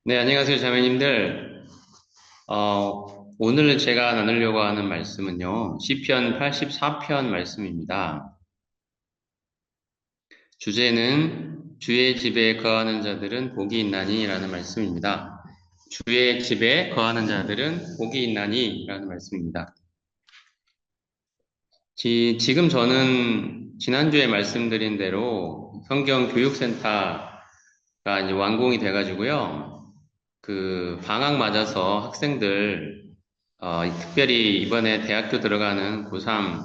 네, 안녕하세요, 자매님들. 오늘 제가 나누려고 하는 말씀은요, 시편 84편 말씀입니다. 주제는 주의 집에 거하는 자들은 복이 있나니라는 말씀입니다. 주의 집에 거하는 자들은 복이 있나니라는 말씀입니다. 지금 저는 지난주에 말씀드린 대로 성경 교육센터가 이제 완공이 돼가지고요, 그 방학 맞아서 학생들 특별히 이번에 대학교 들어가는 고3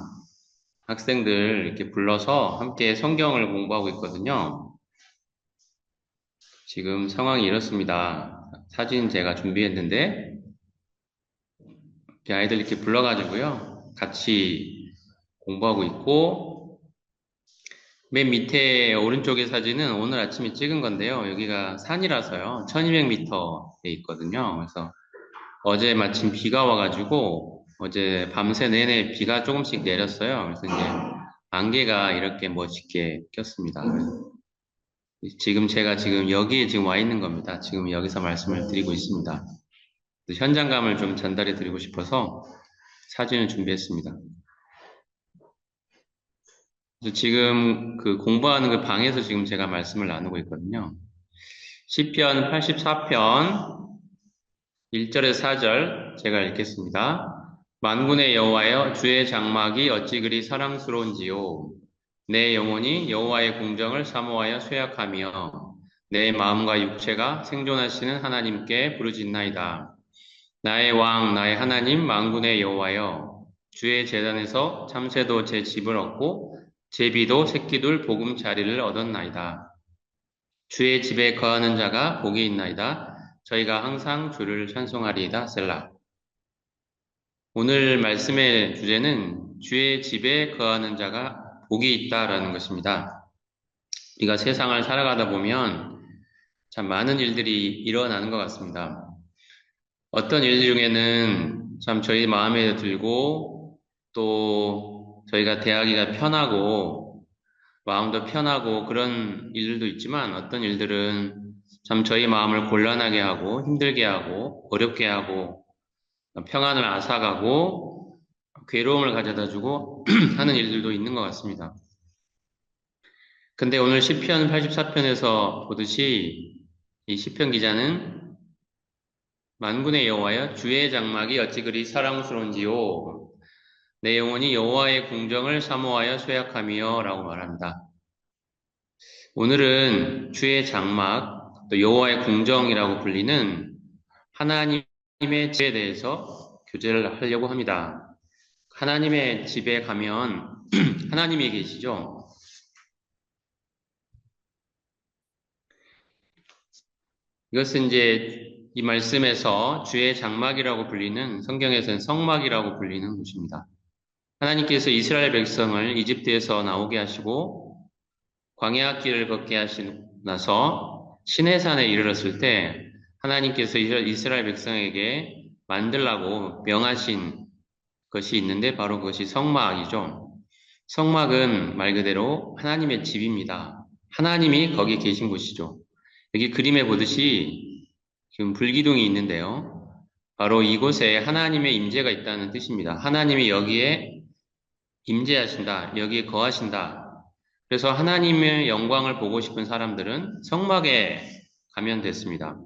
학생들 이렇게 불러서 함께 성경을 공부하고 있거든요. 지금 상황이 이렇습니다. 사진 제가 준비했는데, 이렇게 아이들 이렇게 불러가지고요. 같이 공부하고 있고, 맨 밑에 오른쪽의 사진은 오늘 아침에 찍은 건데요. 여기가 산이라서요. 1200m에 있거든요. 그래서 어제 마침 비가 와가지고 어제 밤새 내내 비가 조금씩 내렸어요. 그래서 이제 안개가 이렇게 멋있게 꼈습니다. 지금 제가 지금 여기에 지금 와 있는 겁니다. 지금 여기서 말씀을 드리고 있습니다. 현장감을 좀 전달해 드리고 싶어서 사진을 준비했습니다. 그래서 지금 그 공부하는 그 방에서 지금 제가 말씀을 나누고 있거든요. 시편 84편 1절에서 4절 제가 읽겠습니다. 만군의 여호와여 주의 장막이 어찌 그리 사랑스러운지요. 내 영혼이 여호와의 공정을 사모하여 쇠약하며 내 마음과 육체가 생존하시는 하나님께 부르짖나이다. 나의 왕 나의 하나님 만군의 여호와여 주의 제단에서 참새도 제 집을 얻고 제비도 새끼둘 보금자리를 얻었나이다. 주의 집에 거하는 자가 복이 있나이다. 저희가 항상 주를 찬송하리이다. 셀라. 오늘 말씀의 주제는 주의 집에 거하는 자가 복이 있다라는 것입니다. 우리가 세상을 살아가다 보면 참 많은 일들이 일어나는 것 같습니다. 어떤 일 중에는 참 저희 마음에 들고 또 저희가 대하기가 편하고 마음도 편하고 그런 일들도 있지만 어떤 일들은 참 저희 마음을 곤란하게 하고 힘들게 하고 어렵게 하고 평안을 앗아가고 괴로움을 가져다 주고 하는 일들도 있는 것 같습니다. 근데 오늘 시편 84편에서 보듯이 이 시편 기자는 만군의 여호와여 주의 장막이 어찌 그리 사랑스러운지요 내 영혼이 여호와의 궁정을 사모하여 쇠약하며 라고 말합니다. 오늘은 주의 장막 또 여호와의 궁정이라고 불리는 하나님의 집에 대해서 교제를 하려고 합니다. 하나님의 집에 가면 하나님이 계시죠. 이것은 이제 이 말씀에서 주의 장막이라고 불리는 성경에서는 성막이라고 불리는 곳입니다. 하나님께서 이스라엘 백성을 이집트에서 나오게 하시고 광야 길을 걷게 하신 나서 시내산에 이르렀을 때 하나님께서 이스라엘 백성에게 만들라고 명하신 것이 있는데 바로 그것이 성막이죠. 성막은 말 그대로 하나님의 집입니다. 하나님이 거기 계신 곳이죠. 여기 그림에 보듯이 지금 불기둥이 있는데요. 바로 이곳에 하나님의 임재가 있다는 뜻입니다. 하나님이 여기에 임재하신다. 여기에 거하신다. 그래서 하나님의 영광을 보고 싶은 사람들은 성막에 가면 됐습니다.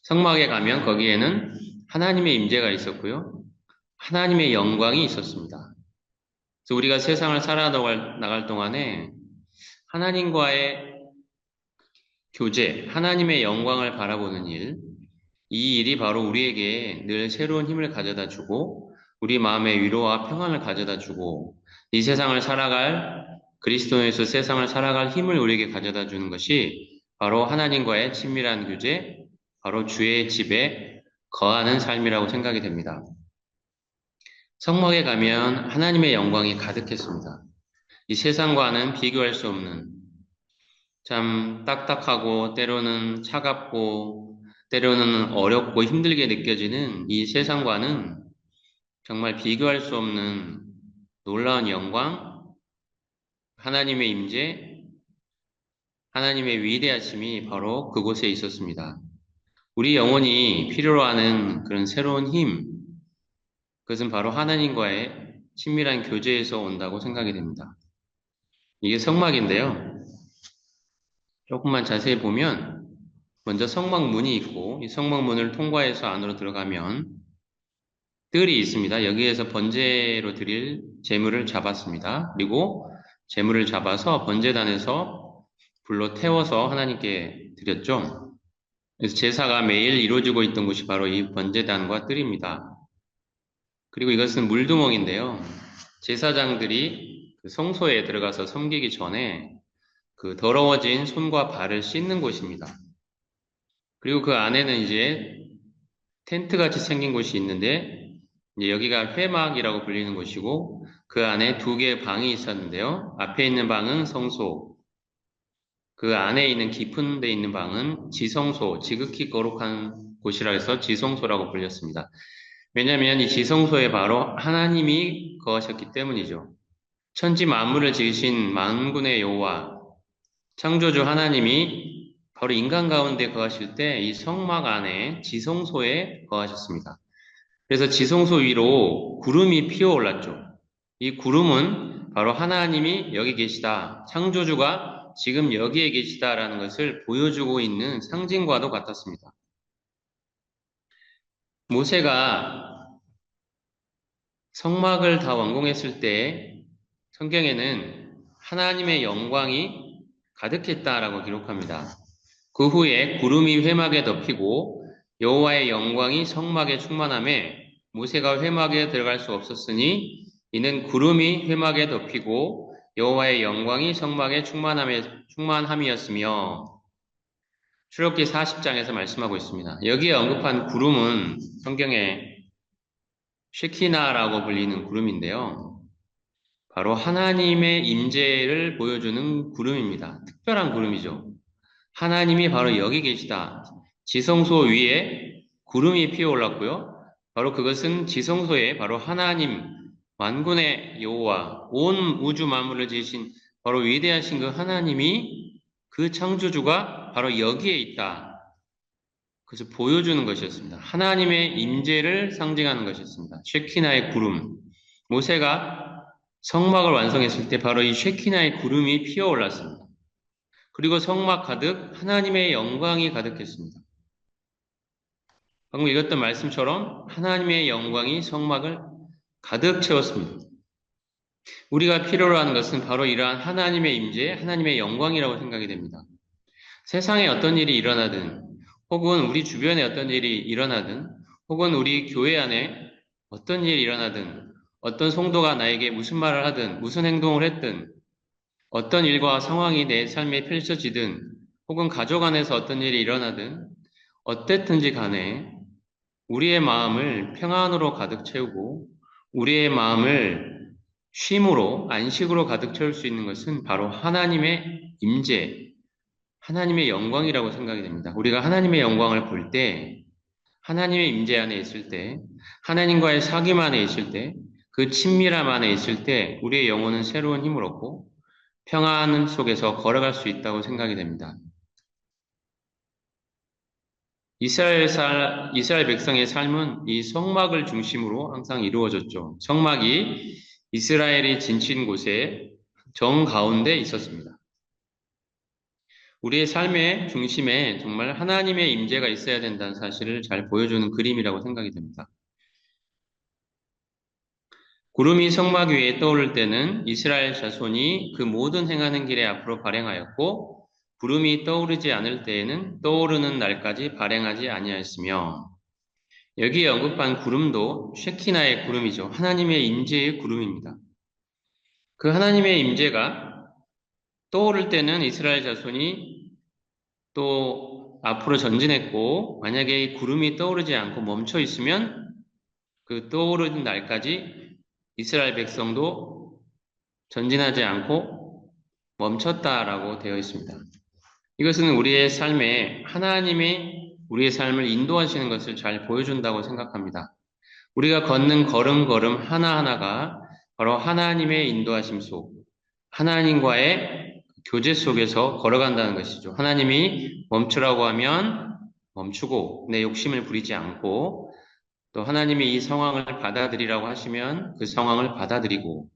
성막에 가면 거기에는 하나님의 임재가 있었고요. 하나님의 영광이 있었습니다. 그래서 우리가 세상을 살아나갈 동안에 하나님과의 교제, 하나님의 영광을 바라보는 일, 이 일이 바로 우리에게 늘 새로운 힘을 가져다 주고 우리 마음의 위로와 평안을 가져다 주고 이 세상을 살아갈 그리스도인에서 세상을 살아갈 힘을 우리에게 가져다 주는 것이 바로 하나님과의 친밀한 교제, 바로 주의 집에 거하는 삶이라고 생각이 됩니다. 성막에 가면 하나님의 영광이 가득했습니다. 이 세상과는 비교할 수 없는 참 딱딱하고 때로는 차갑고 때로는 어렵고 힘들게 느껴지는 이 세상과는 정말 비교할 수 없는 놀라운 영광, 하나님의 임재, 하나님의 위대하심이 바로 그곳에 있었습니다. 우리 영혼이 필요로 하는 그런 새로운 힘, 그것은 바로 하나님과의 친밀한 교제에서 온다고 생각이 됩니다. 이게 성막인데요. 조금만 자세히 보면 먼저 성막문이 있고 이 성막문을 통과해서 안으로 들어가면 뜰이 있습니다. 여기에서 번제로 드릴 제물을 잡았습니다. 그리고 제물을 잡아서 번제단에서 불로 태워서 하나님께 드렸죠. 그래서 제사가 매일 이루어지고 있던 곳이 바로 이 번제단과 뜰입니다. 그리고 이것은 물두멍인데요. 제사장들이 그 성소에 들어가서 섬기기 전에 그 더러워진 손과 발을 씻는 곳입니다. 그리고 그 안에는 이제 텐트 같이 생긴 곳이 있는데 이제 여기가 회막이라고 불리는 곳이고 그 안에 두 개의 방이 있었는데요. 앞에 있는 방은 성소, 그 안에 있는 깊은 데 있는 방은 지성소, 지극히 거룩한 곳이라 해서 지성소라고 불렸습니다. 왜냐하면 이 지성소에 바로 하나님이 거하셨기 때문이죠. 천지 만물을 지으신 만군의 여호와, 창조주 하나님이 바로 인간 가운데 거하실 때 이 성막 안에 지성소에 거하셨습니다. 그래서 지성소 위로 구름이 피어올랐죠. 이 구름은 바로 하나님이 여기 계시다, 창조주가 지금 여기에 계시다라는 것을 보여주고 있는 상징과도 같았습니다. 모세가 성막을 다 완공했을 때 성경에는 하나님의 영광이 가득했다라고 기록합니다. 그 후에 구름이 회막에 덮이고 여호와의 영광이 성막에 충만함에 모세가 회막에 들어갈 수 없었으니 이는 구름이 회막에 덮이고 여호와의 영광이 성막에 충만함이었으며 출애굽기 40장에서 말씀하고 있습니다. 여기에 언급한 구름은 성경에 쉐키나라고 불리는 구름인데요. 바로 하나님의 임재를 보여주는 구름입니다. 특별한 구름이죠. 하나님이 바로 여기 계시다. 지성소 위에 구름이 피어올랐고요. 바로 그것은 지성소에 바로 하나님, 만군의 여호와, 온 우주 만물을 지으신 바로 위대하신 그 하나님이 그 창조주가 바로 여기에 있다. 그래서 보여주는 것이었습니다. 하나님의 임재를 상징하는 것이었습니다. 쉐키나의 구름. 모세가 성막을 완성했을 때 바로 이 쉐키나의 구름이 피어올랐습니다. 그리고 성막 가득 하나님의 영광이 가득했습니다. 방금 읽었던 말씀처럼 하나님의 영광이 성막을 가득 채웠습니다. 우리가 필요로 하는 것은 바로 이러한 하나님의 임재, 하나님의 영광이라고 생각이 됩니다. 세상에 어떤 일이 일어나든 혹은 우리 주변에 어떤 일이 일어나든 혹은 우리 교회 안에 어떤 일이 일어나든 어떤 성도가 나에게 무슨 말을 하든 무슨 행동을 했든 어떤 일과 상황이 내 삶에 펼쳐지든 혹은 가족 안에서 어떤 일이 일어나든 어땠든지 간에 우리의 마음을 평안으로 가득 채우고 우리의 마음을 쉼으로 안식으로 가득 채울 수 있는 것은 바로 하나님의 임재, 하나님의 영광이라고 생각이 됩니다. 우리가 하나님의 영광을 볼 때, 하나님의 임재 안에 있을 때, 하나님과의 사귐 안에 있을 때, 그 친밀함 안에 있을 때 우리의 영혼은 새로운 힘을 얻고 평안 속에서 걸어갈 수 있다고 생각이 됩니다. 이스라엘 백성의 삶은 이 성막을 중심으로 항상 이루어졌죠. 성막이 이스라엘이 진친 곳에 정 가운데 있었습니다. 우리의 삶의 중심에 정말 하나님의 임재가 있어야 된다는 사실을 잘 보여주는 그림이라고 생각이 됩니다. 구름이 성막 위에 떠오를 때는 이스라엘 자손이 그 모든 행하는 길에 앞으로 발행하였고 구름이 떠오르지 않을 때에는 떠오르는 날까지 발행하지 아니하였으며 여기에 언급한 구름도 쉐키나의 구름이죠. 하나님의 임재의 구름입니다. 그 하나님의 임재가 떠오를 때는 이스라엘 자손이 또 앞으로 전진했고 만약에 이 구름이 떠오르지 않고 멈춰 있으면 그 떠오르는 날까지 이스라엘 백성도 전진하지 않고 멈췄다라고 되어 있습니다. 이것은 우리의 삶에 하나님이 우리의 삶을 인도하시는 것을 잘 보여준다고 생각합니다. 우리가 걷는 걸음걸음 하나하나가 바로 하나님의 인도하심 속, 하나님과의 교제 속에서 걸어간다는 것이죠. 하나님이 멈추라고 하면 멈추고 내 욕심을 부리지 않고 또 하나님이 이 상황을 받아들이라고 하시면 그 상황을 받아들이고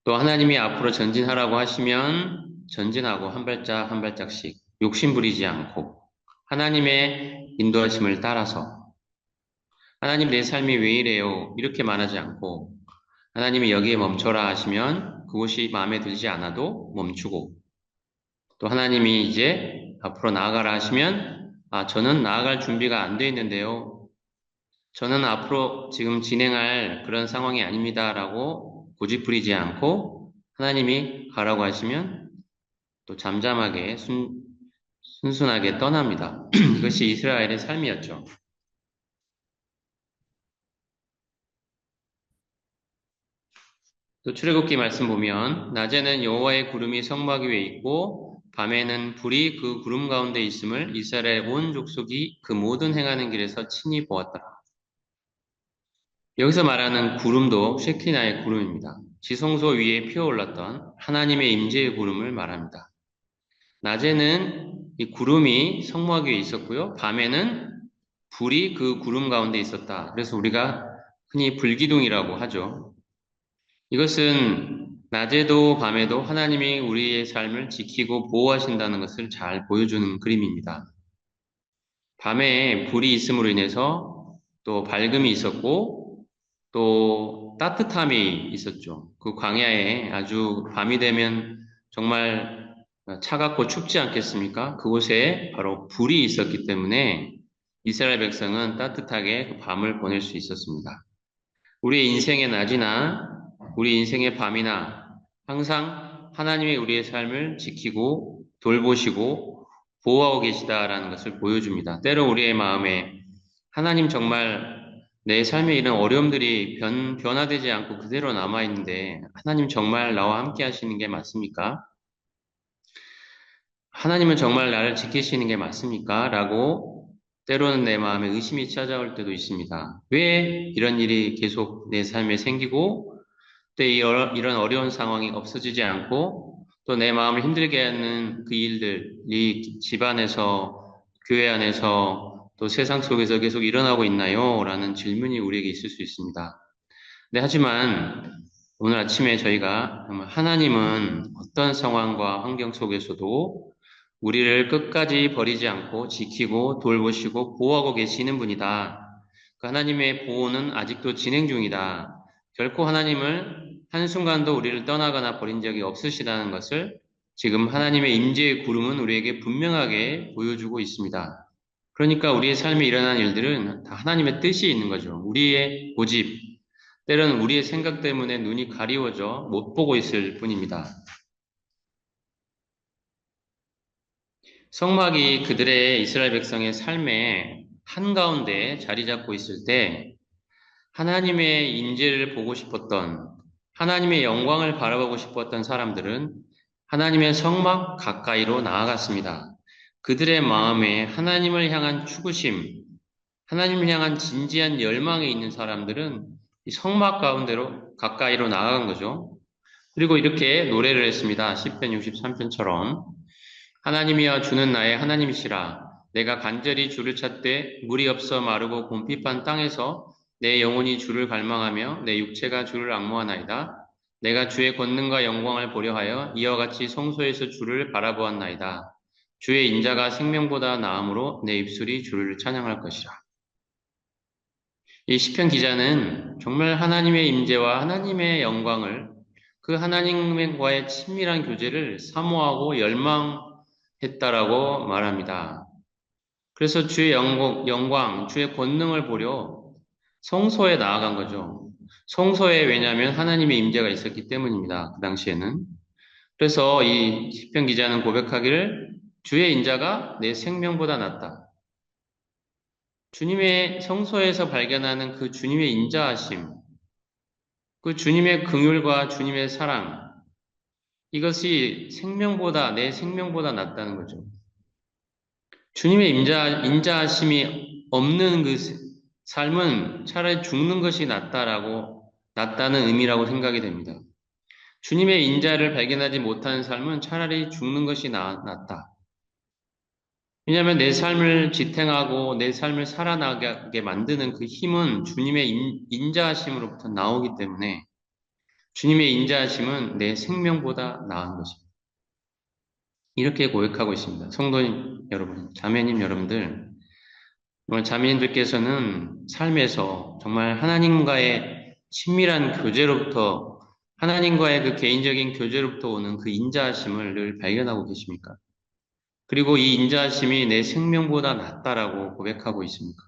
또 하나님이 앞으로 전진하라고 하시면 전진하고 한 발짝 한 발짝씩 욕심 부리지 않고 하나님의 인도하심을 따라서 하나님 내 삶이 왜 이래요? 이렇게 말하지 않고 하나님이 여기에 멈춰라 하시면 그곳이 마음에 들지 않아도 멈추고 또 하나님이 이제 앞으로 나아가라 하시면 저는 나아갈 준비가 안 돼 있는데요. 저는 앞으로 지금 진행할 그런 상황이 아닙니다라고 고집부리지 않고 하나님이 가라고 하시면 또 잠잠하게 순순하게 떠납니다. 이것이 이스라엘의 삶이었죠. 또 출애굽기 말씀 보면 낮에는 여호와의 구름이 성막 위에 있고 밤에는 불이 그 구름 가운데 있음을 이스라엘 온 족속이 그 모든 행하는 길에서 친히 보았더라. 여기서 말하는 구름도 쉐키나의 구름입니다. 지성소 위에 피어올랐던 하나님의 임재의 구름을 말합니다. 낮에는 이 구름이 성막 위에 있었고요. 밤에는 불이 그 구름 가운데 있었다. 그래서 우리가 흔히 불기둥이라고 하죠. 이것은 낮에도 밤에도 하나님이 우리의 삶을 지키고 보호하신다는 것을 잘 보여주는 그림입니다. 밤에 불이 있음으로 인해서 또 밝음이 있었고 또 따뜻함이 있었죠. 그 광야에 아주 밤이 되면 정말 차갑고 춥지 않겠습니까? 그곳에 바로 불이 있었기 때문에 이스라엘 백성은 따뜻하게 그 밤을 보낼 수 있었습니다. 우리의 인생의 낮이나 우리 인생의 밤이나 항상 하나님이 우리의 삶을 지키고 돌보시고 보호하고 계시다라는 것을 보여줍니다. 때로 우리의 마음에 하나님 정말 내 삶에 이런 어려움들이 변화되지 않고 그대로 남아있는데 하나님 정말 나와 함께 하시는 게 맞습니까? 하나님은 정말 나를 지키시는 게 맞습니까? 라고 때로는 내 마음에 의심이 찾아올 때도 있습니다. 왜 이런 일이 계속 내 삶에 생기고 또 이런 어려운 상황이 없어지지 않고 또 내 마음을 힘들게 하는 그 일들이 집안에서 교회 안에서 또 세상 속에서 계속 일어나고 있나요? 라는 질문이 우리에게 있을 수 있습니다. 네, 하지만 오늘 아침에 저희가 정말 하나님은 어떤 상황과 환경 속에서도 우리를 끝까지 버리지 않고 지키고 돌보시고 보호하고 계시는 분이다. 그 하나님의 보호는 아직도 진행 중이다. 결코 하나님을 한순간도 우리를 떠나거나 버린 적이 없으시다는 것을 지금 하나님의 임재의 구름은 우리에게 분명하게 보여주고 있습니다. 그러니까 우리의 삶에 일어난 일들은 다 하나님의 뜻이 있는 거죠. 우리의 고집, 때로는 우리의 생각 때문에 눈이 가리워져 못 보고 있을 뿐입니다. 성막이 그들의 이스라엘 백성의 삶의 한가운데 자리 잡고 있을 때 하나님의 임재를 보고 싶었던 하나님의 영광을 바라보고 싶었던 사람들은 하나님의 성막 가까이로 나아갔습니다. 그들의 마음에 하나님을 향한 추구심, 하나님을 향한 진지한 열망이 있는 사람들은 이 성막 가운데로 가까이로 나아간 거죠. 그리고 이렇게 노래를 했습니다. 시편 63편처럼 하나님이여 주는 나의 하나님이시라. 내가 간절히 주를 찾되 물이 없어 마르고 곰핍한 땅에서 내 영혼이 주를 갈망하며 내 육체가 주를 앙모하나이다. 내가 주의 권능과 영광을 보려 하여 이와 같이 성소에서 주를 바라보았나이다. 주의 인자가 생명보다 나음으로 내 입술이 주를 찬양할 것이라. 이 시편 기자는 정말 하나님의 임재와 하나님의 영광을 그 하나님과의 친밀한 교제를 사모하고 열망했다라고 말합니다. 그래서 주의 영광, 주의 권능을 보려 성소에 나아간 거죠. 성소에 왜냐하면 하나님의 임재가 있었기 때문입니다. 그 당시에는. 그래서 이 시편 기자는 고백하기를 주의 인자가 내 생명보다 낫다. 주님의 성소에서 발견하는 그 주님의 인자하심, 그 주님의 긍휼과 주님의 사랑, 이것이 내 생명보다 낫다는 거죠. 주님의 인자하심이 없는 그 삶은 차라리 죽는 것이 낫다는 의미라고 생각이 됩니다. 주님의 인자를 발견하지 못하는 삶은 차라리 죽는 것이 낫다. 왜냐하면 내 삶을 지탱하고 내 삶을 살아나게 만드는 그 힘은 주님의 인자하심으로부터 나오기 때문에 주님의 인자하심은 내 생명보다 나은 것입니다. 이렇게 고백하고 있습니다. 성도님 여러분, 자매님 여러분들, 오늘 자매님들께서는 삶에서 정말 하나님과의 친밀한 교제로부터 하나님과의 그 개인적인 교제로부터 오는 그 인자하심을 늘 발견하고 계십니까? 그리고 이 인자하심이 내 생명보다 낫다라고 고백하고 있습니까?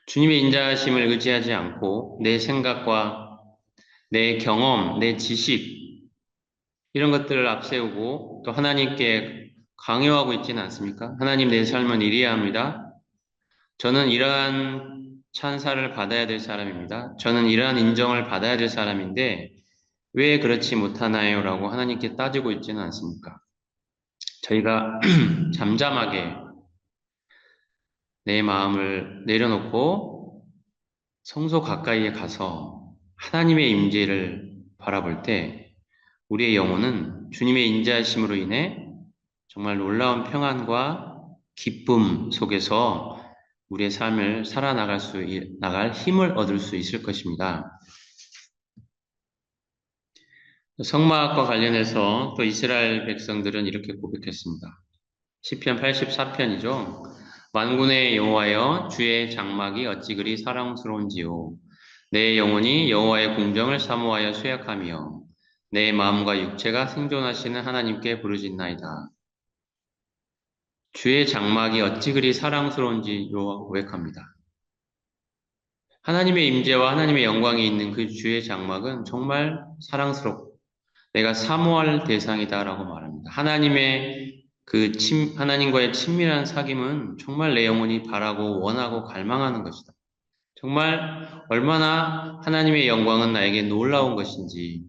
주님의 인자하심을 의지하지 않고 내 생각과 내 경험, 내 지식 이런 것들을 앞세우고 또 하나님께 강요하고 있지는 않습니까? 하나님 내 삶은 이래야 합니다. 저는 이러한 찬사를 받아야 될 사람입니다. 저는 이러한 인정을 받아야 될 사람인데 왜 그렇지 못하나요? 라고 하나님께 따지고 있지는 않습니까? 저희가 잠잠하게 내 마음을 내려놓고 성소 가까이에 가서 하나님의 임재를 바라볼 때 우리의 영혼은 주님의 인자하심으로 인해 정말 놀라운 평안과 기쁨 속에서 우리의 삶을 나갈 힘을 얻을 수 있을 것입니다. 성막과 관련해서 또 이스라엘 백성들은 이렇게 고백했습니다. 시편 84편이죠. 만군의 여호와여 주의 장막이 어찌 그리 사랑스러운지요. 내 영혼이 여호와의 궁정을 사모하여 쇠약하며 내 마음과 육체가 생존하시는 하나님께 부르짖나이다. 주의 장막이 어찌 그리 사랑스러운지로 고백합니다. 하나님의 임재와 하나님의 영광이 있는 그 주의 장막은 정말 사랑스럽고 내가 사모할 대상이다라고 말합니다. 하나님과의 친밀한 사귐은 정말 내 영혼이 바라고 원하고 갈망하는 것이다. 정말 얼마나 하나님의 영광은 나에게 놀라운 것인지,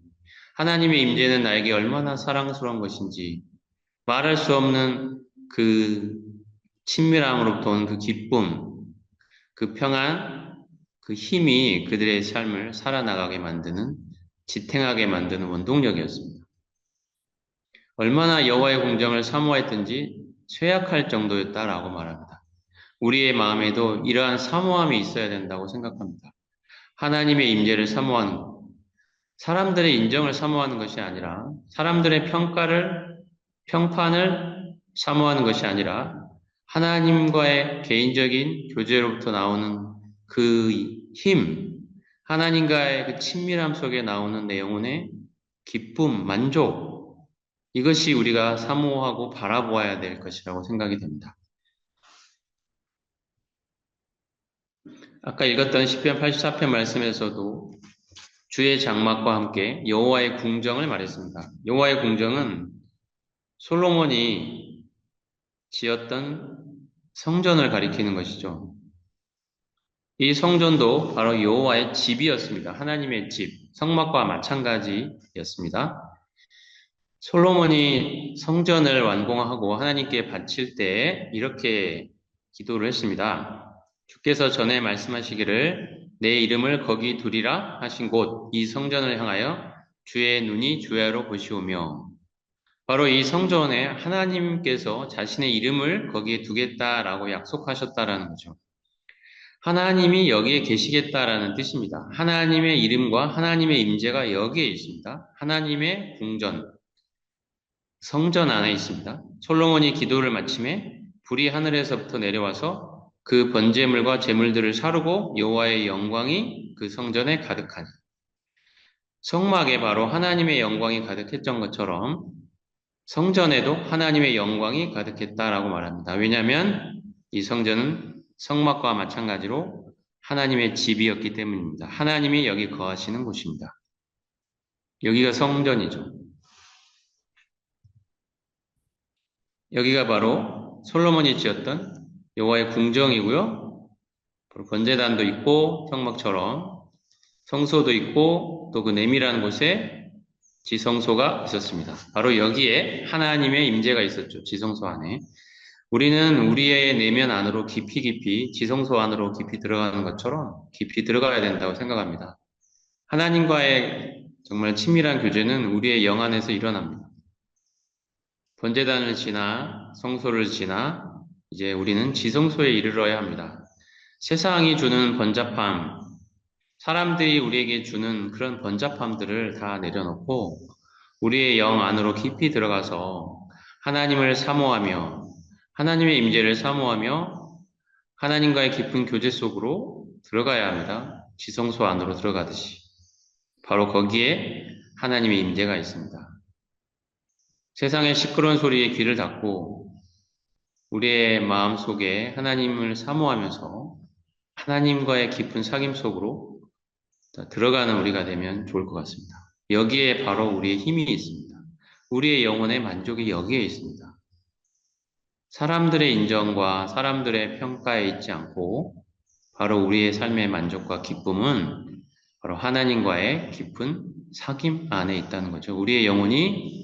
하나님의 임재는 나에게 얼마나 사랑스러운 것인지, 말할 수 없는 그 친밀함으로부터 오는 그 기쁨, 그 평안, 그 힘이 그들의 삶을 살아나가게 만드는, 지탱하게 만드는 원동력이었습니다. 얼마나 여호와의 궁정을 사모했든지 쇠약할 정도였다라고 말합니다. 우리의 마음에도 이러한 사모함이 있어야 된다고 생각합니다. 하나님의 임재를 사모하는 것, 사람들의 인정을 사모하는 것이 아니라 사람들의 평판을 사모하는 것이 아니라 하나님과의 개인적인 교제로부터 나오는 그 힘, 하나님과의 그 친밀함 속에 나오는 내 영혼의 기쁨, 만족, 이것이 우리가 사모하고 바라보아야 될 것이라고 생각이 됩니다. 아까 읽었던 시편 84편 말씀에서도 주의 장막과 함께 여호와의 궁정을 말했습니다. 여호와의 궁정은 솔로몬이 지었던 성전을 가리키는 것이죠. 이 성전도 바로 여호와의 집이었습니다. 하나님의 집, 성막과 마찬가지였습니다. 솔로몬이 성전을 완공하고 하나님께 바칠 때 이렇게 기도를 했습니다. 주께서 전에 말씀하시기를 내 이름을 거기 두리라 하신 곳 이 성전을 향하여 주의 눈이 주야로 보시오며 바로 이 성전에 하나님께서 자신의 이름을 거기에 두겠다라고 약속하셨다라는 거죠. 하나님이 여기에 계시겠다라는 뜻입니다. 하나님의 이름과 하나님의 임재가 여기에 있습니다. 하나님의 궁전, 성전 안에 있습니다. 솔로몬이 기도를 마침에 불이 하늘에서부터 내려와서 그 번제물과 제물들을 사르고 여호와의 영광이 그 성전에 가득하니 성막에 바로 하나님의 영광이 가득했던 것처럼 성전에도 하나님의 영광이 가득했다라고 말합니다. 왜냐하면 이 성전은 성막과 마찬가지로 하나님의 집이었기 때문입니다. 하나님이 여기 거하시는 곳입니다. 여기가 성전이죠. 여기가 바로 솔로몬이 지었던 여호와의 궁정이고요. 번제단도 있고 성막처럼 성소도 있고 또 그 내밀한 곳에 지성소가 있었습니다. 바로 여기에 하나님의 임재가 있었죠. 지성소 안에. 우리는 우리의 내면 안으로 깊이 지성소 안으로 깊이 들어가는 것처럼 깊이 들어가야 된다고 생각합니다. 하나님과의 정말 친밀한 교제는 우리의 영 안에서 일어납니다. 번제단을 지나 성소를 지나 이제 우리는 지성소에 이르러야 합니다. 세상이 주는 번잡함, 사람들이 우리에게 주는 그런 번잡함들을 다 내려놓고 우리의 영 안으로 깊이 들어가서 하나님을 사모하며 하나님의 임재를 사모하며 하나님과의 깊은 교제 속으로 들어가야 합니다. 지성소 안으로 들어가듯이. 바로 거기에 하나님의 임재가 있습니다. 세상의 시끄러운 소리에 귀를 닫고 우리의 마음 속에 하나님을 사모하면서 하나님과의 깊은 사귐 속으로 들어가는 우리가 되면 좋을 것 같습니다. 여기에 바로 우리의 힘이 있습니다. 우리의 영혼의 만족이 여기에 있습니다. 사람들의 인정과 사람들의 평가에 있지 않고 바로 우리의 삶의 만족과 기쁨은 바로 하나님과의 깊은 사귐 안에 있다는 거죠. 우리의 영혼이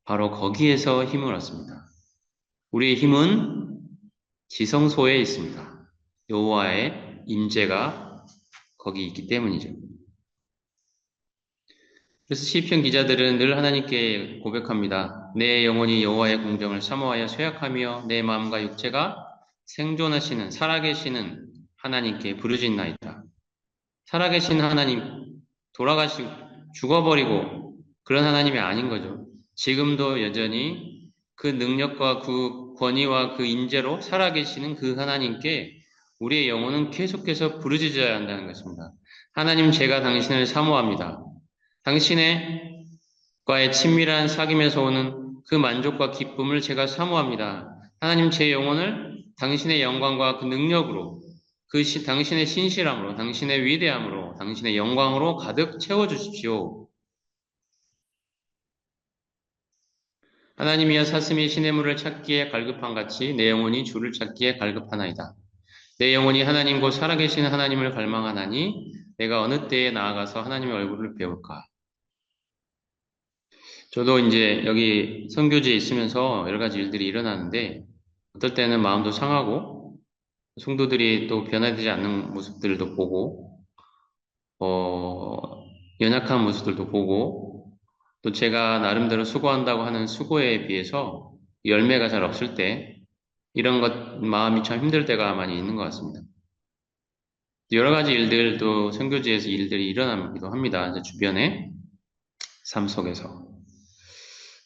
바로 거기에서 힘을 얻습니다. 우리의 힘은 지성소에 있습니다. 여호와의 임재가 거기 있기 때문이죠. 그래서 시편 기자들은 늘 하나님께 고백합니다. 내 영혼이 여호와의 공정을 사모하여 쇠약하며 내 마음과 육체가 생존하시는 살아계시는 하나님께 부르짖나이다. 살아계신 하나님, 돌아가시고 죽어버리고 그런 하나님이 아닌 거죠. 지금도 여전히 그 능력과 그 권위와 그 임재로 살아계시는 그 하나님께 우리의 영혼은 계속해서 부르짖어야 한다는 것입니다. 하나님, 제가 당신을 사모합니다. 당신의 과의 친밀한 사귐에서 오는 그 만족과 기쁨을 제가 사모합니다. 하나님, 제 영혼을 당신의 영광과 그 능력으로 당신의 신실함으로, 당신의 위대함으로, 당신의 영광으로 가득 채워주십시오. 하나님이여 사슴이 시냇물을 찾기에 갈급한 같이 내 영혼이 주를 찾기에 갈급하나이다. 내 영혼이 하나님 곧 살아계신 하나님을 갈망하나니 내가 어느 때에 나아가서 하나님의 얼굴을 배울까? 저도 이제 여기 선교지에 있으면서 여러 가지 일들이 일어나는데 어떨 때는 마음도 상하고 성도들이 또 변화되지 않는 모습들도 보고 연약한 모습들도 보고 또 제가 나름대로 수고한다고 하는 수고에 비해서 열매가 잘 없을 때 이런 것 마음이 참 힘들 때가 많이 있는 것 같습니다. 여러 가지 일들도 선교지에서 일들이 일어나기도 합니다. 이제 주변에 삶 속에서.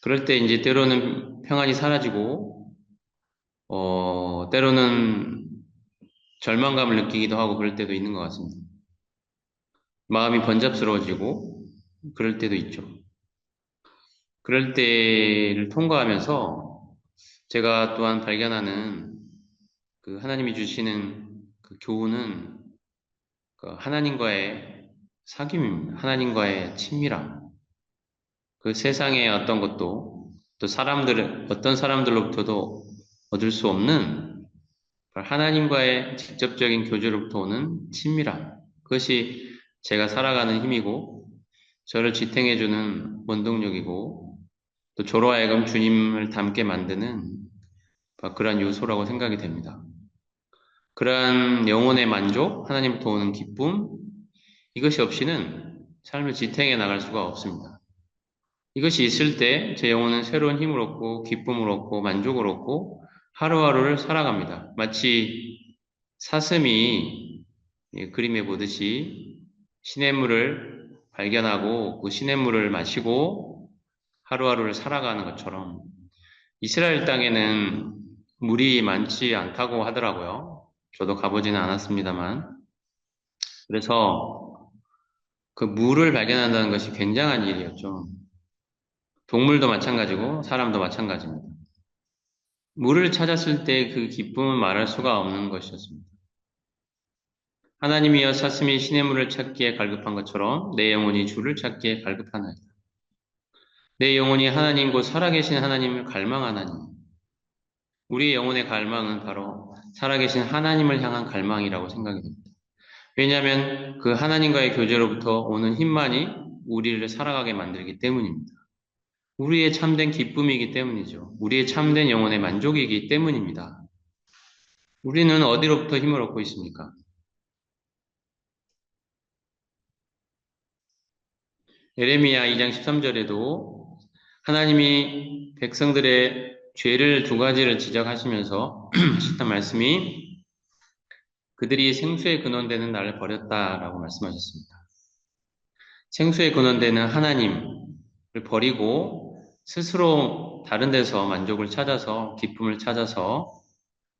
그럴 때 이제 때로는 평안이 사라지고, 때로는 절망감을 느끼기도 하고 그럴 때도 있는 것 같습니다. 마음이 번잡스러워지고 그럴 때도 있죠. 그럴 때를 통과하면서 제가 또한 발견하는 그 하나님이 주시는 그 교훈은 그 하나님과의 사귐입니다. 하나님과의 친밀함. 그 세상의 어떤 것도 또 어떤 사람들로부터도 얻을 수 없는 하나님과의 직접적인 교제로부터 오는 친밀함. 그것이 제가 살아가는 힘이고 저를 지탱해주는 원동력이고 또 저로 하여금 주님을 닮게 만드는 그러한 요소라고 생각이 됩니다. 그러한 영혼의 만족, 하나님부터 오는 기쁨, 이것이 없이는 삶을 지탱해 나갈 수가 없습니다. 이것이 있을 때 제 영혼은 새로운 힘을 얻고 기쁨을 얻고 만족을 얻고 하루하루를 살아갑니다. 마치 사슴이 그림에 보듯이 시냇물을 발견하고 그 시냇물을 마시고 하루하루를 살아가는 것처럼 이스라엘 땅에는 물이 많지 않다고 하더라고요. 저도 가보지는 않았습니다만. 그래서 그 물을 발견한다는 것이 굉장한 일이었죠. 동물도 마찬가지고 사람도 마찬가지입니다. 물을 찾았을 때 그 기쁨은 말할 수가 없는 것이었습니다. 하나님이여 사슴이 시냇물을 찾기에 갈급한 것처럼 내 영혼이 주를 찾기에 갈급하나이다. 내 영혼이 하나님 곧 살아계신 하나님을 갈망하나니 우리의 영혼의 갈망은 바로 살아계신 하나님을 향한 갈망이라고 생각이 됩니다. 왜냐하면 그 하나님과의 교제로부터 오는 힘만이 우리를 살아가게 만들기 때문입니다. 우리의 참된 기쁨이기 때문이죠. 우리의 참된 영혼의 만족이기 때문입니다. 우리는 어디로부터 힘을 얻고 있습니까? 예레미야 2장 13절에도 하나님이 백성들의 죄를 두 가지를 지적하시면서 하셨던 말씀이 그들이 생수의 근원되는 나를 버렸다라고 말씀하셨습니다. 생수의 근원되는 하나님을 버리고 스스로 다른 데서 만족을 찾아서 기쁨을 찾아서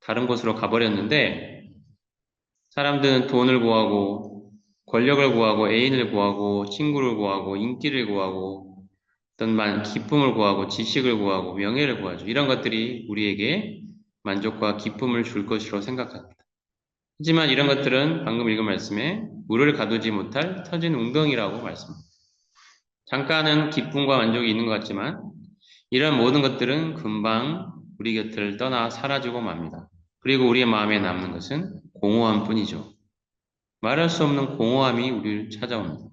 다른 곳으로 가버렸는데 사람들은 돈을 구하고 권력을 구하고 애인을 구하고 친구를 구하고 인기를 구하고 어떤 기쁨을 구하고 지식을 구하고 명예를 구하죠. 이런 것들이 우리에게 만족과 기쁨을 줄 것으로 생각합니다. 하지만 이런 것들은 방금 읽은 말씀에 물을 가두지 못할 터진 웅덩이라고 말씀합니다. 잠깐은 기쁨과 만족이 있는 것 같지만 이런 모든 것들은 금방 우리 곁을 떠나 사라지고 맙니다. 그리고 우리의 마음에 남는 것은 공허함 뿐이죠. 말할 수 없는 공허함이 우리를 찾아옵니다.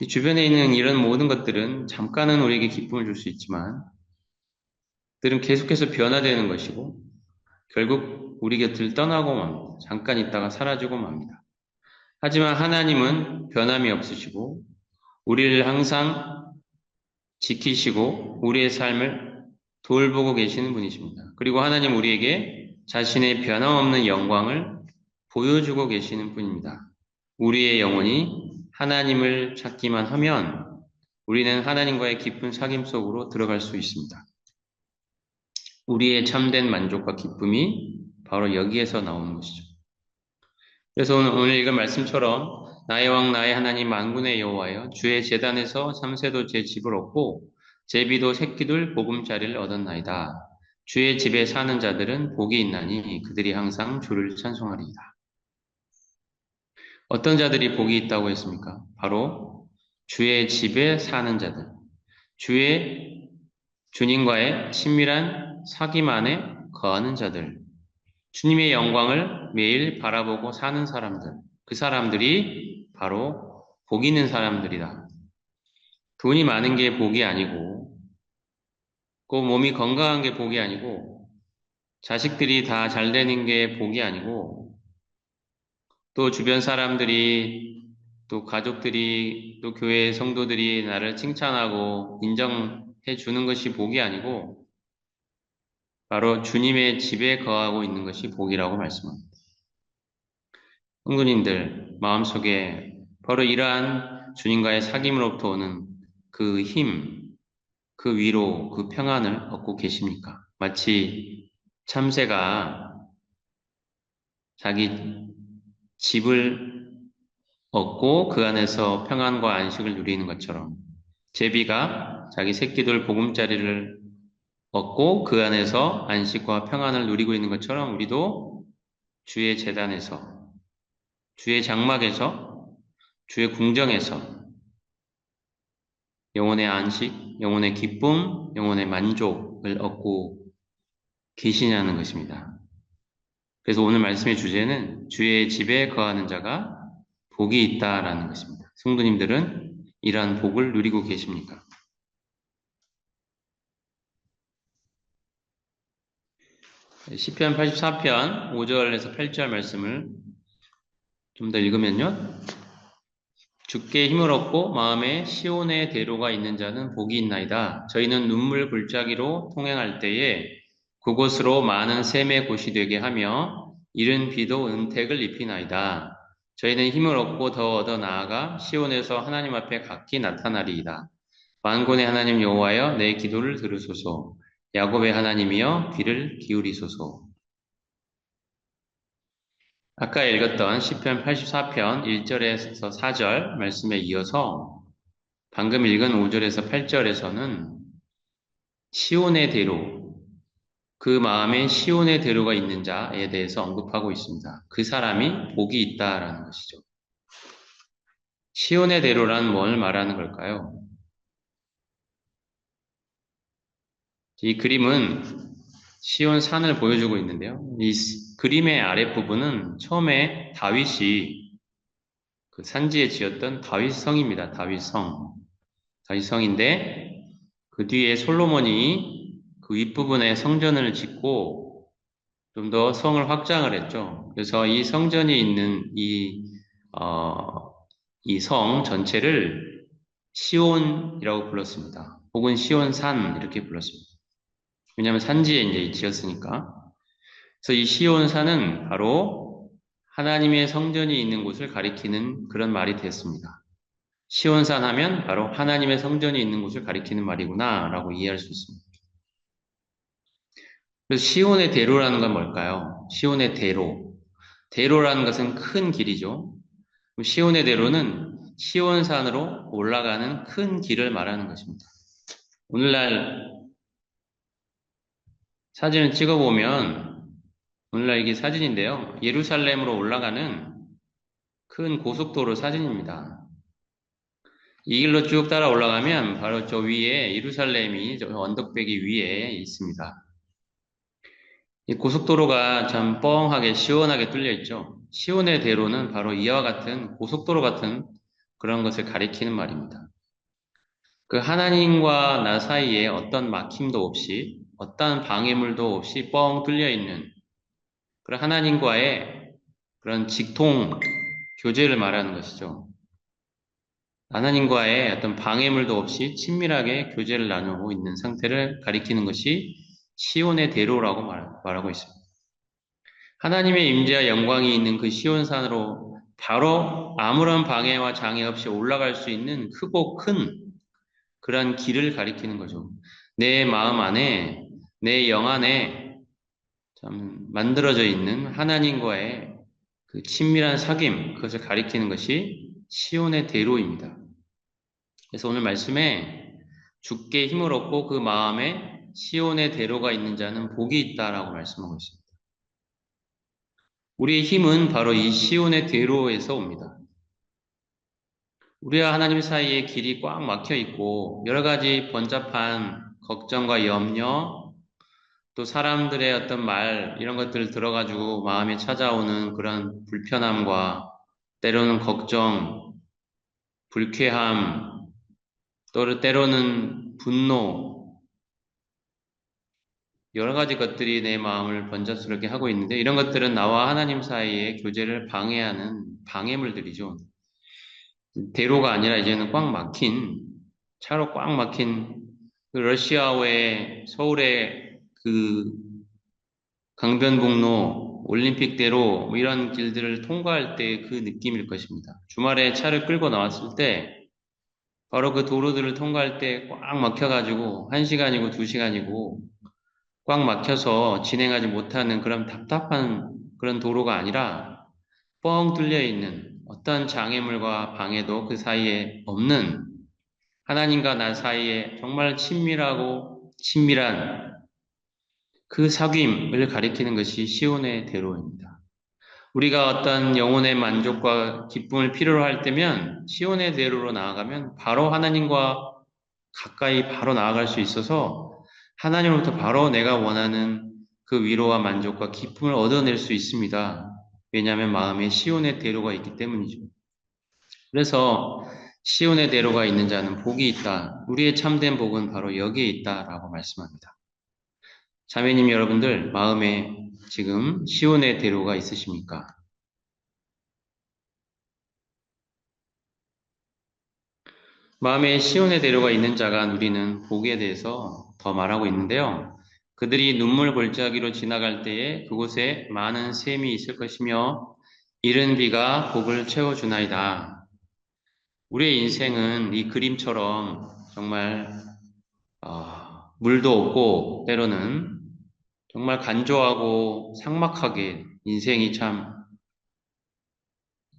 이 주변에 있는 이런 모든 것들은 잠깐은 우리에게 기쁨을 줄 수 있지만 그들은 계속해서 변화되는 것이고 결국 우리 곁을 떠나고 맙니다. 잠깐 있다가 사라지고 맙니다. 하지만 하나님은 변함이 없으시고 우리를 항상 지키시고 우리의 삶을 돌보고 계시는 분이십니다. 그리고 하나님 우리에게 자신의 변함없는 영광을 보여주고 계시는 분입니다. 우리의 영혼이 하나님을 찾기만 하면 우리는 하나님과의 깊은 사귐 속으로 들어갈 수 있습니다. 우리의 참된 만족과 기쁨이 바로 여기에서 나오는 것이죠. 그래서 오늘 읽은 말씀처럼 나의 왕 나의 하나님 만군의 여호와여 주의 제단에서 삼세도 제 집을 얻고 제비도 새끼들 보금자리를 얻었나이다. 주의 집에 사는 자들은 복이 있나니 그들이 항상 주를 찬송하리이다. 어떤 자들이 복이 있다고 했습니까? 바로 주의 집에 사는 자들, 주님과의 친밀한 사귐 안에 거하는 자들, 주님의 영광을 매일 바라보고 사는 사람들, 그 사람들이 바로 복 있는 사람들이다. 돈이 많은 게 복이 아니고, 꼭 몸이 건강한 게 복이 아니고, 자식들이 다 잘 되는 게 복이 아니고, 또 주변 사람들이, 또 가족들이, 또 교회 성도들이 나를 칭찬하고 인정해 주는 것이 복이 아니고, 바로 주님의 집에 거하고 있는 것이 복이라고 말씀합니다. 성도님들 마음속에 바로 이러한 주님과의 사귐으로부터 오는 그 힘, 그 위로, 그 평안을 얻고 계십니까? 마치 참새가 자기 집을 얻고 그 안에서 평안과 안식을 누리는 것처럼 제비가 자기 새끼들 보금자리를 얻고 그 안에서 안식과 평안을 누리고 있는 것처럼 우리도 주의 제단에서 주의 장막에서 주의 궁정에서 영혼의 안식, 영혼의 기쁨, 영혼의 만족을 얻고 계시냐는 것입니다. 그래서 오늘 말씀의 주제는 주의 집에 거하는 자가 복이 있다라는 것입니다. 성도님들은 이러한 복을 누리고 계십니까? 시편 84편 5절에서 8절 말씀을 좀 더 읽으면요. 주께 힘을 얻고 마음에 시온의 대로가 있는 자는 복이 있나이다. 저희는 눈물 골짜기로 통행할 때에 그곳으로 많은 샘의 곳이 되게 하며 이른 비도 은택을 입히나이다. 저희는 힘을 얻고 더 얻어 나아가 시온에서 하나님 앞에 각기 나타나리이다. 만군의 하나님 여호와여 내 기도를 들으소서. 야곱의 하나님이여 귀를 기울이소서. 아까 읽었던 시편 84편 1절에서 4절 말씀에 이어서 방금 읽은 5절에서 8절에서는 시온의 대로, 그 마음에 시온의 대로가 있는 자에 대해서 언급하고 있습니다. 그 사람이 복이 있다라는 것이죠. 시온의 대로란 뭘 말하는 걸까요? 이 그림은 시온 산을 보여주고 있는데요. 이 그림의 아랫부분은 처음에 다윗이 그 산지에 지었던 다윗성입니다. 다윗성. 다윗성인데 그 뒤에 솔로몬이 그 윗부분에 성전을 짓고 좀 더 성을 확장을 했죠. 그래서 이 성전이 있는 이 성 전체를 시온이라고 불렀습니다. 혹은 시온산 이렇게 불렀습니다. 왜냐하면 산지에 이제 지었으니까. 그래서 이 시온산은 바로 하나님의 성전이 있는 곳을 가리키는 그런 말이 됐습니다. 시온산 하면 바로 하나님의 성전이 있는 곳을 가리키는 말이구나 라고 이해할 수 있습니다. 그래서 시온의 대로라는 건 뭘까요? 시온의 대로. 대로라는 것은 큰 길이죠. 시온의 대로는 시온산으로 올라가는 큰 길을 말하는 것입니다. 오늘날 사진을 찍어보면, 오늘날 이게 사진인데요. 예루살렘으로 올라가는 큰 고속도로 사진입니다. 이 길로 쭉 따라 올라가면 바로 저 위에 예루살렘이 저 언덕배기 위에 있습니다. 이 고속도로가 참 뻥하게 시원하게 뚫려 있죠. 시온의 대로는 바로 이와 같은 고속도로 같은 그런 것을 가리키는 말입니다. 그 하나님과 나 사이에 어떤 막힘도 없이 어떤 방해물도 없이 뻥 뚫려 있는 그런 하나님과의 그런 직통 교제를 말하는 것이죠. 하나님과의 어떤 방해물도 없이 친밀하게 교제를 나누고 있는 상태를 가리키는 것이 시온의 대로라고 말하고 있습니다. 하나님의 임재와 영광이 있는 그 시온산으로 바로 아무런 방해와 장애 없이 올라갈 수 있는 크고 큰 그런 길을 가리키는 거죠. 내 마음 안에, 내 영 안에 참 만들어져 있는 하나님과의 그 친밀한 사귐, 그것을 가리키는 것이 시온의 대로입니다. 그래서 오늘 말씀에 주께 힘을 얻고 그 마음에 시온의 대로가 있는 자는 복이 있다라고 말씀하고 있습니다. 우리의 힘은 바로 이 시온의 대로에서 옵니다. 우리와 하나님 사이에 길이 꽉 막혀 있고 여러 가지 번잡한 걱정과 염려, 또 사람들의 어떤 말 이런 것들을 들어가지고 마음에 찾아오는 그런 불편함과 때로는 걱정, 불쾌함, 또 때로는 분노, 여러 가지 것들이 내 마음을 번잡스럽게 하고 있는데 이런 것들은 나와 하나님 사이의 교제를 방해하는 방해물들이죠. 대로가 아니라 이제는 꽉 막힌, 차로 꽉 막힌 그 러시아의 서울의 그 강변북로, 올림픽대로 뭐 이런 길들을 통과할 때 그 느낌일 것입니다. 주말에 차를 끌고 나왔을 때 바로 그 도로들을 통과할 때 꽉 막혀가지고 1시간이고 2시간이고 꽉 막혀서 진행하지 못하는 그런 답답한 그런 도로가 아니라 뻥 뚫려 있는 어떤 장애물과 방해도 그 사이에 없는 하나님과 나 사이에 정말 친밀하고 친밀한 그 사귐을 가리키는 것이 시온의 대로입니다. 우리가 어떤 영혼의 만족과 기쁨을 필요로 할 때면 시온의 대로로 나아가면 바로 하나님과 가까이 바로 나아갈 수 있어서 하나님으로부터 바로 내가 원하는 그 위로와 만족과 기쁨을 얻어낼 수 있습니다. 왜냐하면 마음에 시온의 대로가 있기 때문이죠. 그래서 시온의 대로가 있는 자는 복이 있다. 우리의 참된 복은 바로 여기에 있다라고 말씀합니다. 자매님 여러분들 마음에 지금 시온의 대로가 있으십니까? 마음에 시온의 대로가 있는 자가 누리는 복에 대해서 더 말하고 있는데요. 그들이 눈물 골짜기로 지나갈 때에 그곳에 많은 샘이 있을 것이며 이른 비가 복을 채워주나이다. 우리의 인생은 이 그림처럼 정말 물도 없고 때로는 정말 간조하고 삭막하게 인생이 참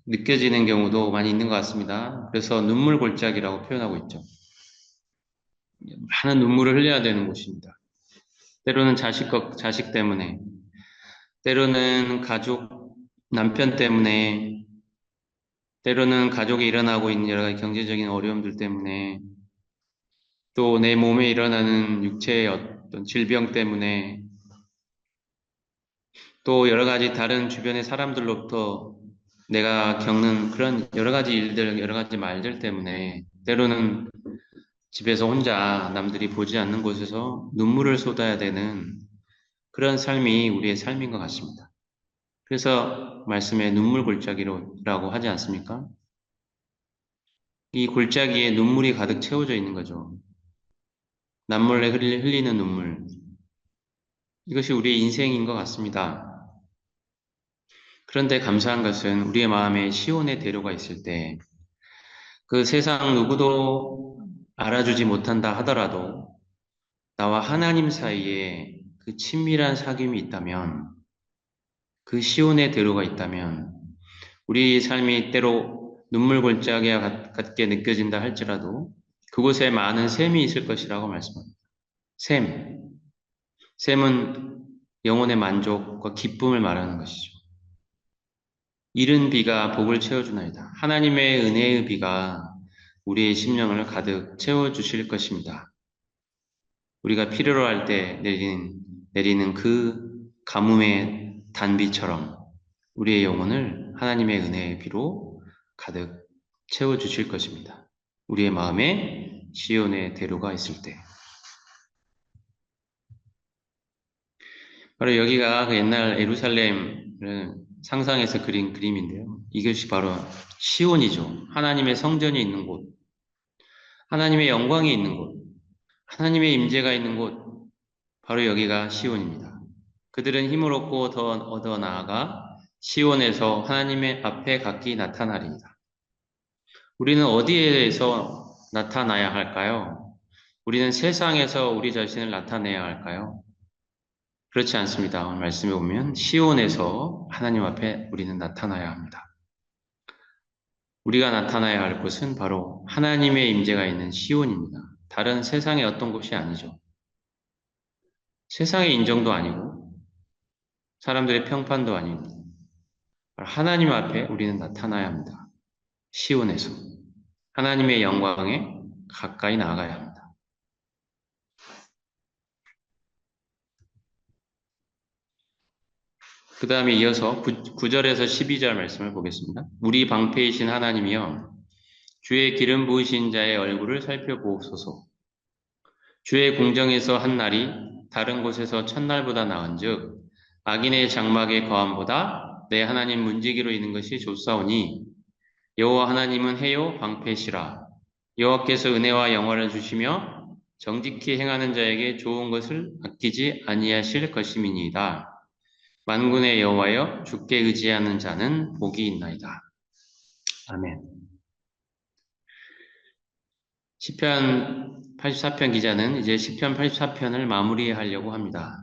느껴지는 경우도 많이 있는 것 같습니다. 그래서 눈물 골짜기라고 표현하고 있죠. 많은 눈물을 흘려야 되는 곳입니다. 때로는 자식 때문에, 때로는 가족, 남편 때문에, 때로는 가족이 일어나고 있는 여러 가지 경제적인 어려움들 때문에, 또 내 몸에 일어나는 육체의 어떤 질병 때문에, 또 여러 가지 다른 주변의 사람들로부터 내가 겪는 그런 여러 가지 일들, 여러 가지 말들 때문에, 때로는 집에서 혼자 남들이 보지 않는 곳에서 눈물을 쏟아야 되는 그런 삶이 우리의 삶인 것 같습니다. 그래서 말씀에 눈물 골짜기라고 하지 않습니까? 이 골짜기에 눈물이 가득 채워져 있는 거죠. 남몰래 흘리는 눈물. 이것이 우리의 인생인 것 같습니다. 그런데 감사한 것은 우리의 마음에 시온의 대로가 있을 때 그 세상 누구도 알아주지 못한다 하더라도 나와 하나님 사이에 그 친밀한 사귐이 있다면 그 시온의 대로가 있다면 우리 삶이 때로 눈물 골짜기와 같게 느껴진다 할지라도 그곳에 많은 샘이 있을 것이라고 말씀합니다. 샘. 샘은 영혼의 만족과 기쁨을 말하는 것이죠. 이른 비가 복을 채워주나이다. 하나님의 은혜의 비가 우리의 심령을 가득 채워주실 것입니다. 우리가 필요로 할 때 내리는 그 가뭄의 단비처럼 우리의 영혼을 하나님의 은혜의 비로 가득 채워주실 것입니다. 우리의 마음에 시온의 대로가 있을 때. 바로 여기가 그 옛날 예루살렘을 상상해서 그린 그림인데요. 이것이 바로 시온이죠. 하나님의 성전이 있는 곳, 하나님의 영광이 있는 곳, 하나님의 임재가 있는 곳, 바로 여기가 시온입니다. 그들은 힘을 얻고 더 얻어 나아가 시온에서 하나님의 앞에 각기 나타나리이다. 우리는 어디에서 나타나야 할까요? 우리는 세상에서 우리 자신을 나타내야 할까요? 그렇지 않습니다. 오늘 말씀에 보면 시온에서 하나님 앞에 우리는 나타나야 합니다. 우리가 나타나야 할 곳은 바로 하나님의 임재가 있는 시온입니다. 다른 세상의 어떤 곳이 아니죠. 세상의 인정도 아니고 사람들의 평판도 아닙니다. 하나님 앞에 우리는 나타나야 합니다. 시온에서 하나님의 영광에 가까이 나아가야 합니다. 그 다음에 이어서 9절에서 12절 말씀을 보겠습니다. 우리 방패이신 하나님이여 주의 기름 부으신 자의 얼굴을 살펴보옵소서. 주의 궁정에서 한 날이 다른 곳에서 첫날보다 나은즉 악인의 장막의 거함보다 내 하나님 문지기로 있는 것이 좋사오니 여호와 하나님은 해요 방패시라. 여호와께서 은혜와 영화를 주시며 정직히 행하는 자에게 좋은 것을 아끼지 아니하실 것임이니이다. 만군의 여호와여 주께 의지하는 자는 복이 있나이다. 아멘. 시편 84편 기자는 이제 시편 84편을 마무리하려고 합니다.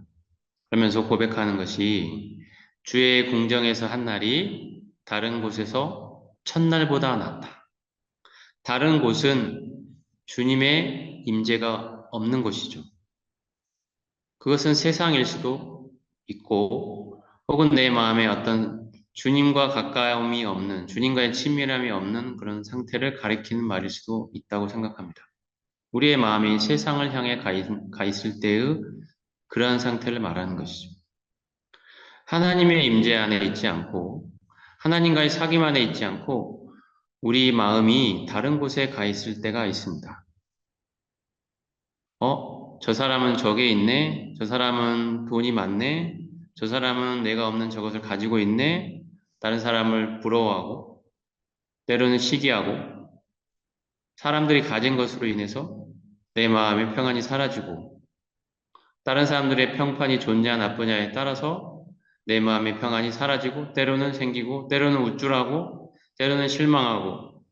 그러면서 고백하는 것이 주의 궁정에서 한 날이 다른 곳에서 첫날보다 낫다. 다른 곳은 주님의 임재가 없는 곳이죠. 그것은 세상일 수도 있고 혹은 내 마음에 어떤 주님과 가까움이 없는, 주님과의 친밀함이 없는 그런 상태를 가리키는 말일 수도 있다고 생각합니다. 우리의 마음이 세상을 향해 가 있을 때의 그러한 상태를 말하는 것이죠. 하나님의 임재 안에 있지 않고 하나님과의 사귐 안에 있지 않고 우리 마음이 다른 곳에 가 있을 때가 있습니다. 저 사람은 저게 있네. 저 사람은 돈이 많네. 저 사람은 내가 없는 저것을 가지고 있네. 다른 사람을 부러워하고 때로는 시기하고 사람들이 가진 것으로 인해서 내 마음의 평안이 사라지고 다른 사람들의 평판이 좋냐 나쁘냐에 따라서 내 마음의 평안이 사라지고 때로는 생기고 때로는 우쭐하고 때로는 실망하고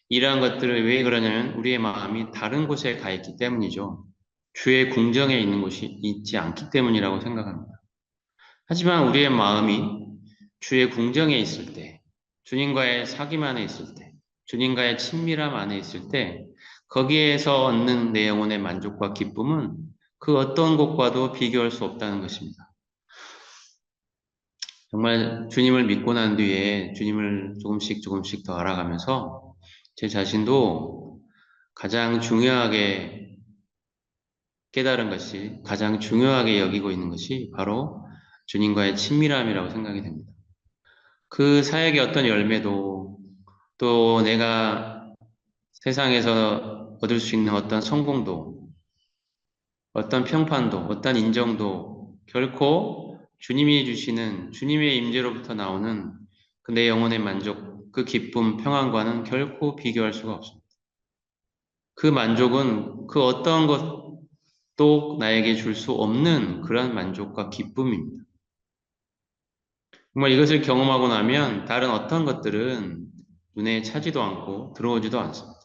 이러한 것들을 왜 그러냐면 우리의 마음이 다른 곳에 가 있기 때문이죠. 주의 궁정에 있는 곳이 있지 않기 때문이라고 생각합니다. 하지만 우리의 마음이 주의 궁정에 있을 때, 주님과의 사귐 안에 있을 때, 주님과의 친밀함 안에 있을 때 거기에서 얻는 내 영혼의 만족과 기쁨은 그 어떤 것과도 비교할 수 없다는 것입니다. 정말 주님을 믿고 난 뒤에 주님을 조금씩 더 알아가면서 제 자신도 가장 중요하게 깨달은 것이, 가장 중요하게 여기고 있는 것이 바로 주님과의 친밀함이라고 생각이 됩니다. 그 사역의 어떤 열매도 또 내가 세상에서 얻을 수 있는 어떤 성공도 어떤 평판도 어떤 인정도 결코 주님이 주시는 주님의 임재로부터 나오는 그 내 영혼의 만족, 그 기쁨, 평안과는 결코 비교할 수가 없습니다. 그 만족은 그 어떤 것도 나에게 줄 수 없는 그런 만족과 기쁨입니다. 정말 이것을 경험하고 나면 다른 어떤 것들은 눈에 차지도 않고 들어오지도 않습니다.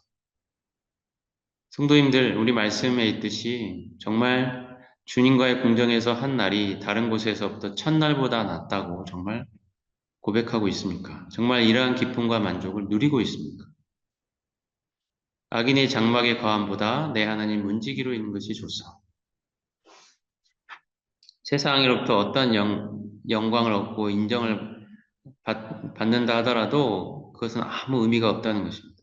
성도님들, 우리 말씀에 있듯이 정말 주님과의 공정에서 한 날이 다른 곳에서부터 첫날보다 낫다고 정말 고백하고 있습니까? 정말 이러한 기쁨과 만족을 누리고 있습니까? 악인의 장막의 거함보다 내 하나님 문지기로 있는 것이 좋소. 세상으로부터 어떤 영광을 얻고 인정을 받는다 하더라도 그것은 아무 의미가 없다는 것입니다.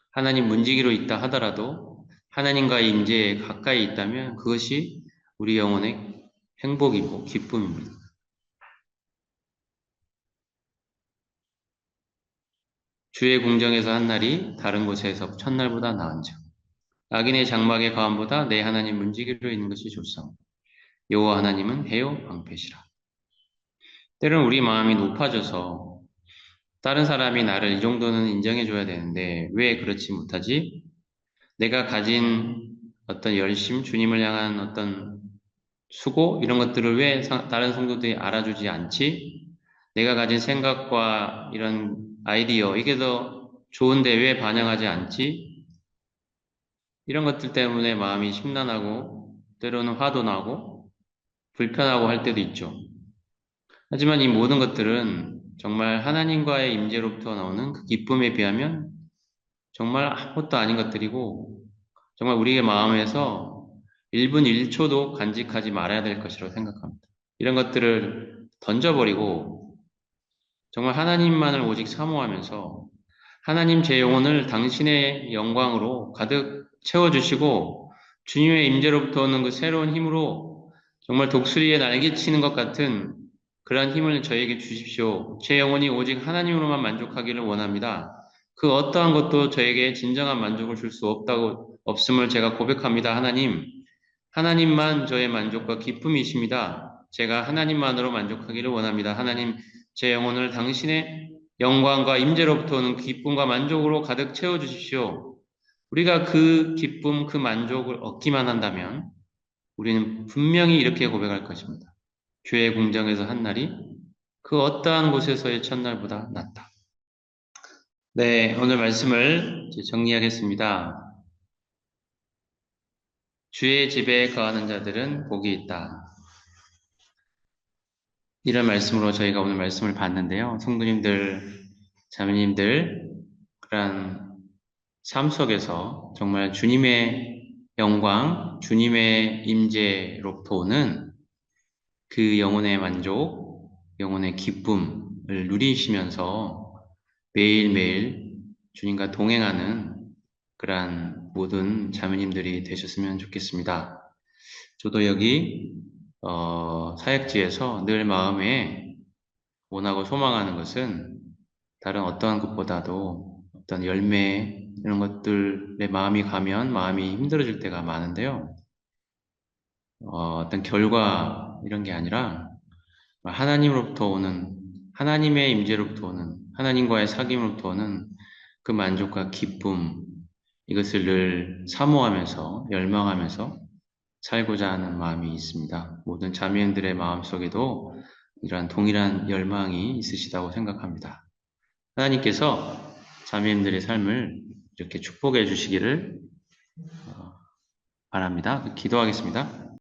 하나님 문지기로 있다 하더라도 하나님과의 임재에 가까이 있다면 그것이 우리 영혼의 행복이고 기쁨입니다. 주의 궁정에서 한 날이 다른 곳에서 첫날보다 나은즉 악인의 장막의 가함보다 내 하나님 문지기로 있는 것이 좋사오. 여호와 하나님은 해요 방패시라. 때로는 우리 마음이 높아져서 다른 사람이 나를 이 정도는 인정해줘야 되는데 왜 그렇지 못하지? 내가 가진 어떤 열심, 주님을 향한 어떤 수고 이런 것들을 왜 다른 성도들이 알아주지 않지? 내가 가진 생각과 이런 아이디어 이게 더 좋은데 왜 반영하지 않지? 이런 것들 때문에 마음이 심란하고 때로는 화도 나고 불편하고 할 때도 있죠. 하지만 이 모든 것들은 정말 하나님과의 임재로부터 나오는 그 기쁨에 비하면 정말 아무것도 아닌 것들이고 정말 우리의 마음에서 1분 1초도 간직하지 말아야 될 것이라고 생각합니다. 이런 것들을 던져버리고 정말 하나님만을 오직 사모하면서 하나님 제 영혼을 당신의 영광으로 가득 채워주시고 주님의 임재로부터 오는 그 새로운 힘으로 정말 독수리에 날개치는 것 같은 그러한 힘을 저에게 주십시오. 제 영혼이 오직 하나님으로만 만족하기를 원합니다. 그 어떠한 것도 저에게 진정한 만족을 줄 수 없음을 제가 고백합니다. 하나님만 저의 만족과 기쁨이십니다. 제가 하나님만으로 만족하기를 원합니다. 하나님, 제 영혼을 당신의 영광과 임재로부터 오는 기쁨과 만족으로 가득 채워주십시오. 우리가 그 기쁨, 그 만족을 얻기만 한다면 우리는 분명히 이렇게 고백할 것입니다. 주의 궁정에서 한 날이 그 어떠한 곳에서의 첫날보다 낫다. 네, 오늘 말씀을 이제 정리하겠습니다. 주의 집에 거하는 자들은 복이 있다. 이런 말씀으로 저희가 오늘 말씀을 봤는데요. 성도님들, 자매님들, 그러한 삶 속에서 정말 주님의 영광, 주님의 임재로부터 오는 그 영혼의 만족, 영혼의 기쁨을 누리시면서 매일매일 주님과 동행하는 그러한 모든 자매님들이 되셨으면 좋겠습니다. 저도 여기 사역지에서 늘 마음에 원하고 소망하는 것은 다른 어떠한 것보다도 어떤 열매 이런 것들에 마음이 가면 마음이 힘들어질 때가 많은데요. 어떤 결과 이런 게 아니라 하나님으로부터 오는 하나님의 임재로부터 오는 하나님과의 사귐으로부터 오는 그 만족과 기쁨 이것을 늘 사모하면서 열망하면서 살고자 하는 마음이 있습니다. 모든 자매님들의 마음속에도 이러한 동일한 열망이 있으시다고 생각합니다. 하나님께서 자매님들의 삶을 이렇게 축복해 주시기를 바랍니다. 기도하겠습니다.